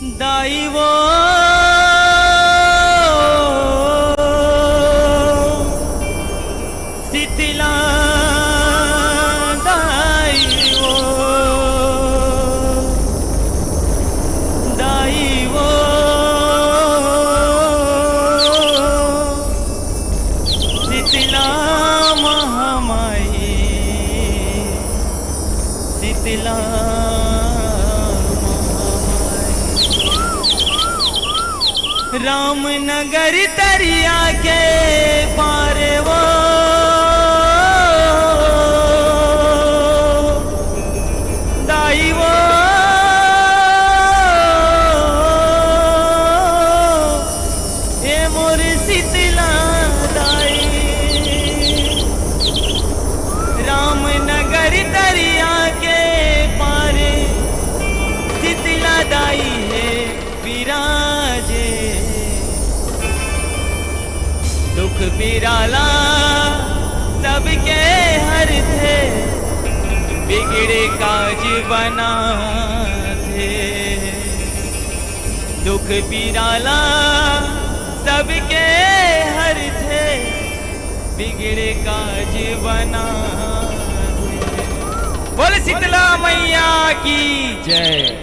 दाई वो शीतला दाई वो शीतला महामाई शीतला रामनगर दरिया के पार वो दाई वो ए मोर शीतला दाई रामनगर दरिया के पार शीतला दाई है विराजे दुख बिराला सबके हर थे बिगड़े काज बना थे दुख बिराला सबके हर थे बिगड़े काज बना थे। बोल शीतला मैया की जय।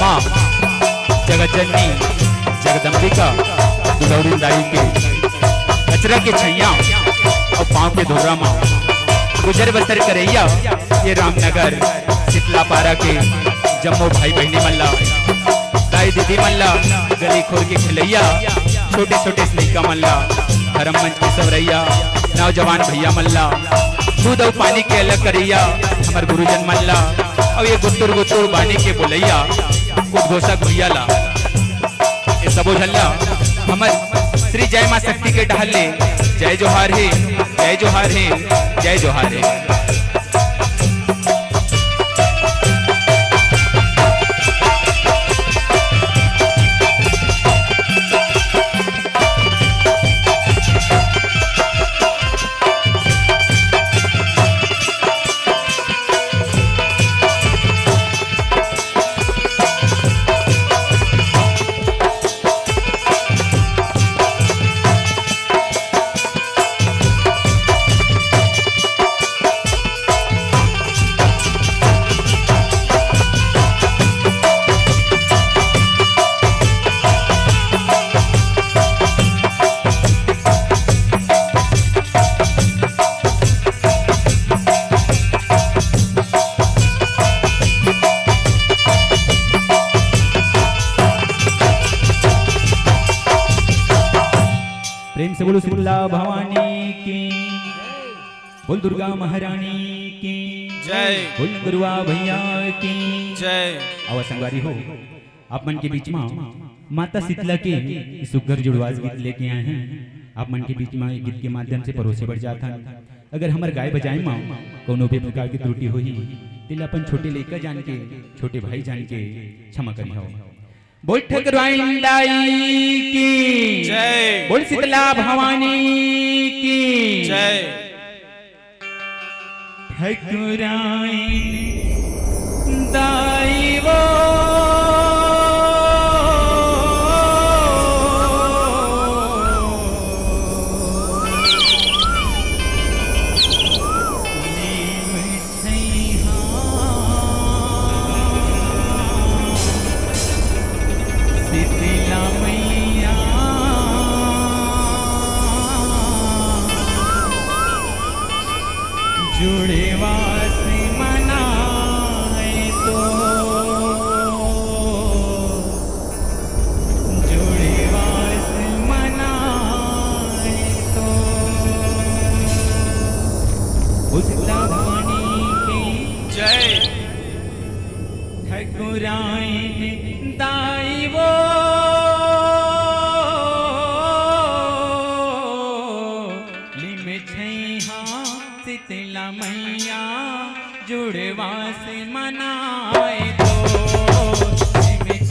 माँ जगतजननी जगदम्बिका दुलौरी दाई के अचरा के छैया और पाँव के धोरा माँ गुजर बसर करैया ये रामनगर शीतला पारा के जम्मो भाई बहनी मल्ला दाई दीदी मल्ला गली खोल के खिलैया छोटे छोटे स्नेका मल्ला हरम मंच के सवरैया नौजवान भैया मल्ला दूध और पानी के अलग करैया हमार गुरुजन मल्ला और ये गुत्तुर गुत्तुर बानी के बोलैया उद्घोषक भैया ला ये सबो झल्ला हमर श्री जय मां शक्ति के ढाले जय जोहार है, जय जोहार है, जय जोहार है। प्रेम से बोलो शीतला भवानी की, बोल दुर्गा महारानी की जय, बोल गुरुआ भैया की जय। आवा संगवारी हो, आप मन के बीच में माता शीतला के सुगर जुड़वास गीत लेके आए हैं। आप मन के बीच में गीत के माध्यम से परोसे बढ़ जाता। अगर हमार गाय बजाए माँ कोनो भी प्रकार की त्रुटि हुई तिल अपन छोटे लेकर जान के, छोटे भाई जान के क्षमा करी हो। बोल ठकुराई की जय, बोल शीतला भवानी की जय। ठकुराई दाई वो जुड़े वास मनाए तो, जुड़े वास मनाए तो, उस भवानी की जय। ठकुराइन दाई वो शीतला मैया जुड़वास मनाए तो,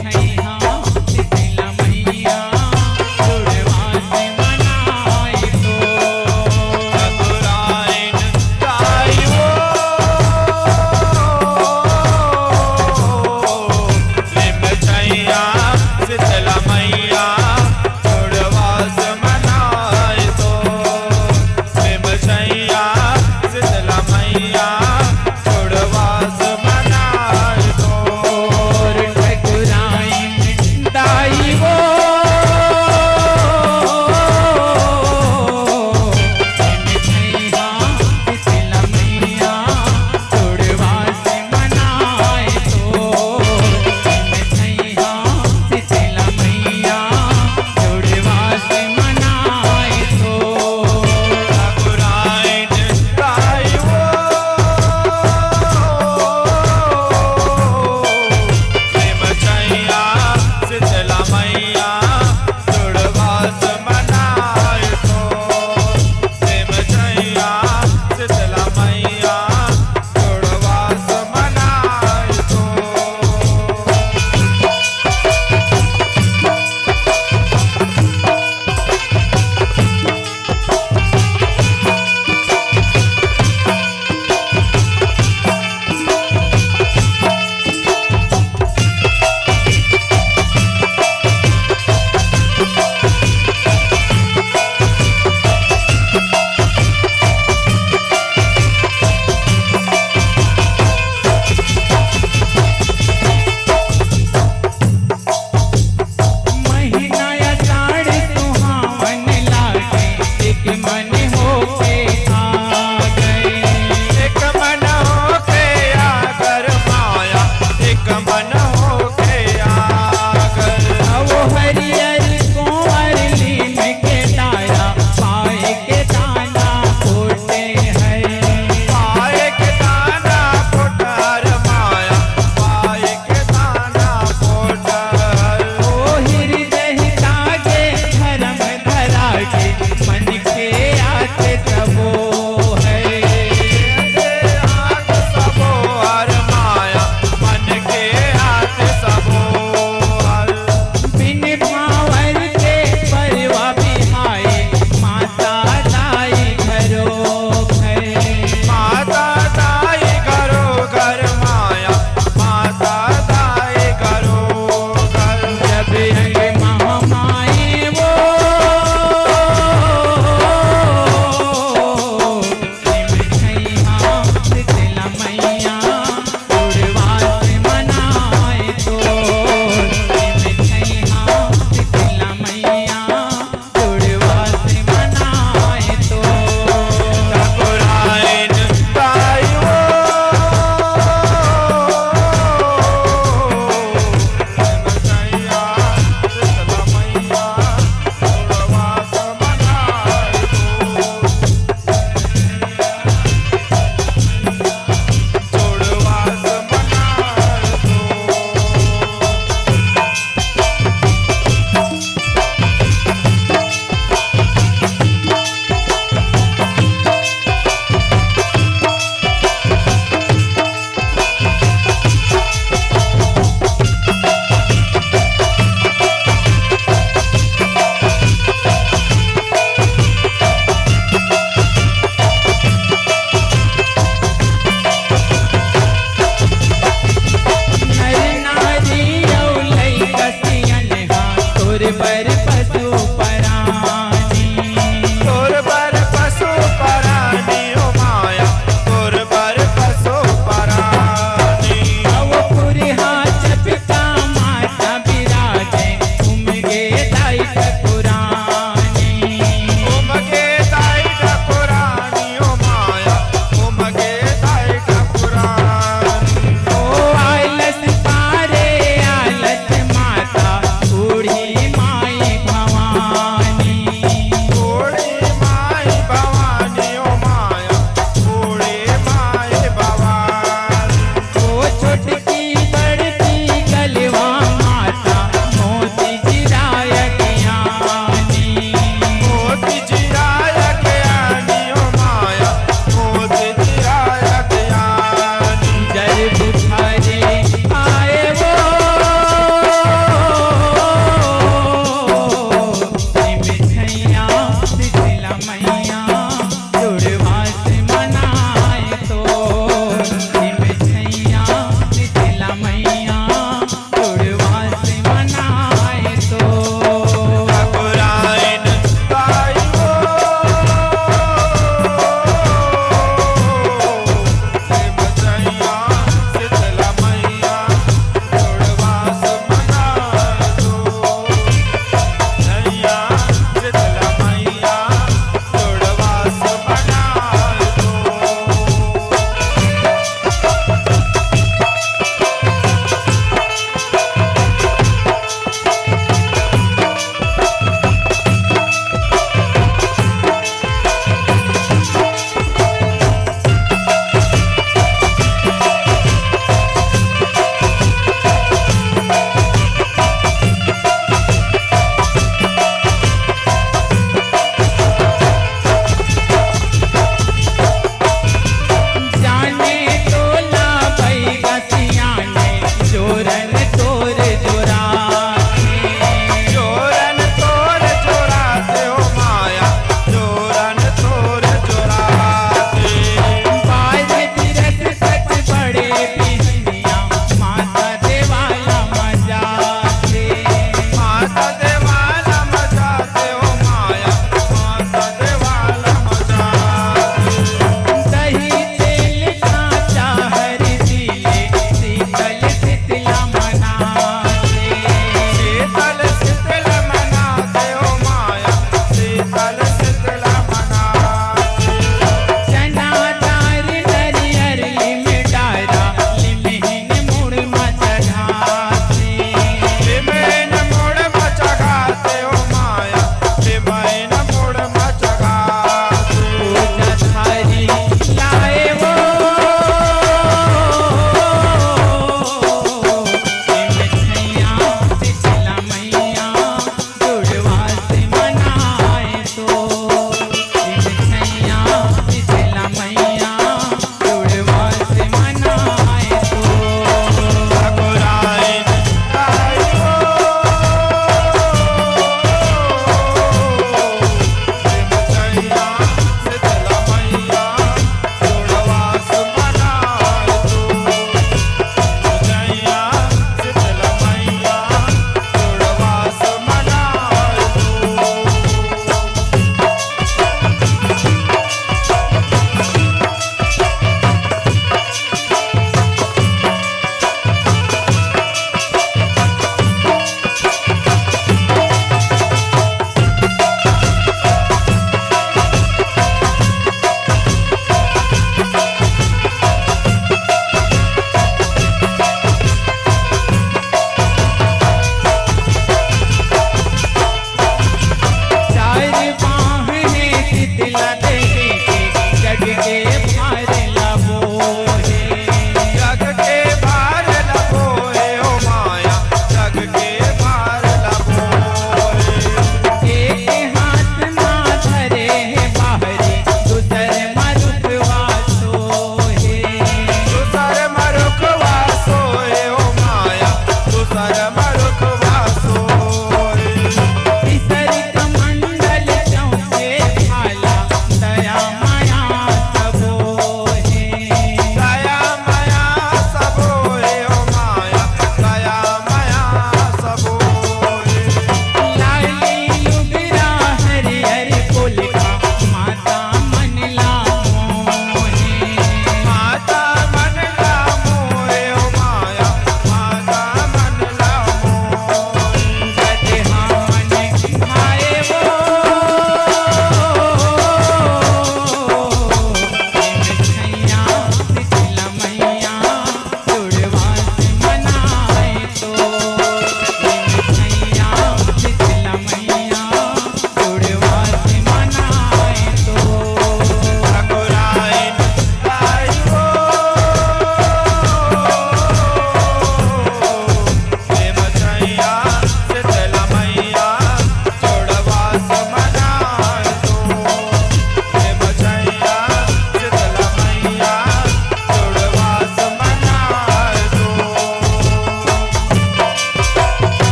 छैया शीतला मैया जुड़वास मनाए तो। ठकुराइन दाई वो लिम छैया शीतला मैया जुड़वास मनाए तो, लिम छैया शीतला मैया जुड़वास मनाए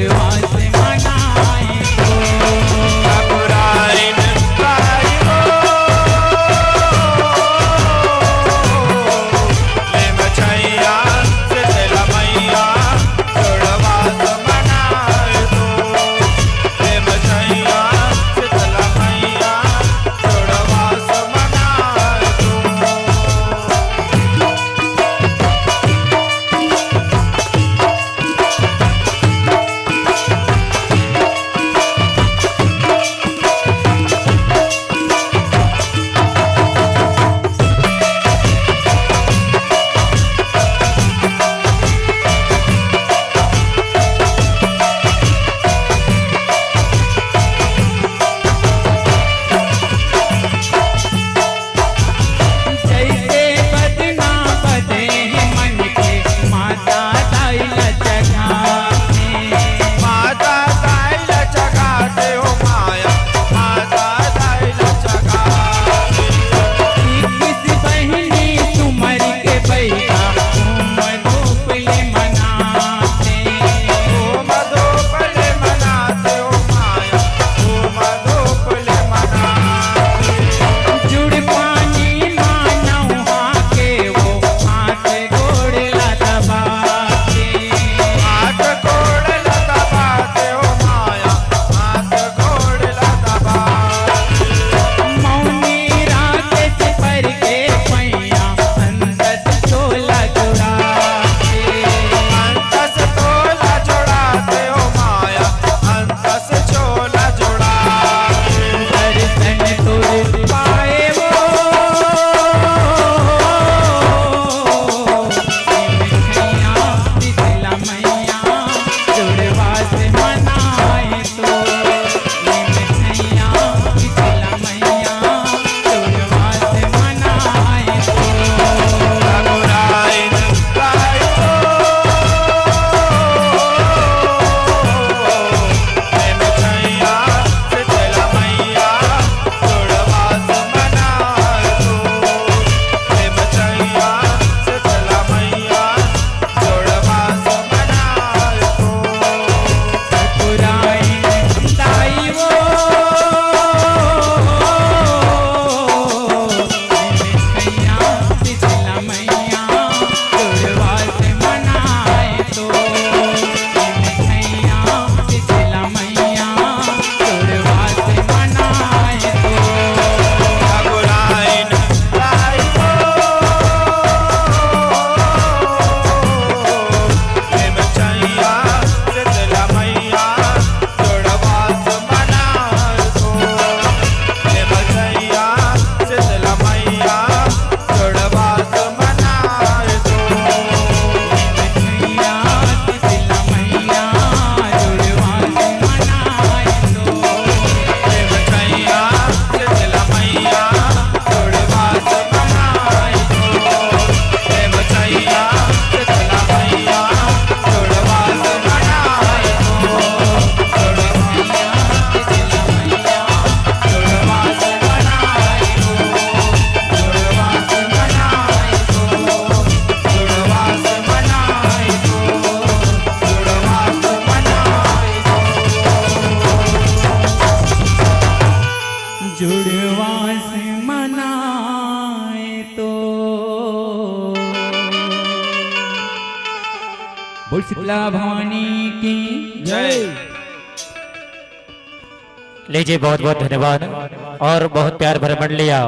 जुड़वा से मनाए तो ठाकुराइन गाई हो ले मछैया शीतला मैया जुड़वा से मनाए तो ले मछैया शीतला मैया जुड़वा से मनाए तो जैसे बदना बदे मन के माता दाइल जगाते माता दाइल जगाते हो माया माता दाइल जगाते किस बहनी तुमर के बैठा तुम धूपले मनाते मधुपले मनाते हो माया मधुपले मनाते जुड़ पानी मानवा के वो हाथ गोड़ला दबाते हाथ गोड़ लता बाते हो माया हाथ गोड़ लता बाते मौनी रात से पर के पैया अंदर चोला जुड़ाते अंतस तोला जोड़ाते हो माया अंतस चोला जोड़ाते दर्शन तुर पाए वो मिठैया शीतला मैया जुड़वा से मनाए तो मिठैया शीतला मैया जुड़वा से मनाए तो ठाकुराइन गाई हो ले मछैया शीतला मैया जुड़वा से मनाए तो ले मछैया शीतला मैया जुड़वा से मनाए तो ठाकुराइन दाई वो मिठैया शीतला मैया जुड़वा से मनाए तो मिठैया शीतला मैया जुड़वा से मनाए तो ठाकुराइन गाई हो ले मछैया शीतला मैया जुड़वा से मनाए तो ले मछैया शीतला मैया जुड़वा से मनाए तो मिठैया शीतला मैया जुड़वा से मनाए तो ले मछैया शीतला मैया जुड़वा से मनाए तो ले मछैया शीतला मैया जुड़वा से मनाए तो मिठैया शीतला मैया जुड़वा से मनाए तो जुड़वा से मनाए तो जुड़वा से मनाए तो जुड़वा से मनाए तो जुड़वा से मनाए तो बोल शीतला भवानी की जय लीजिए बहुत बहुत धन्यवाद और बहुत प्यार भरा मंडलिया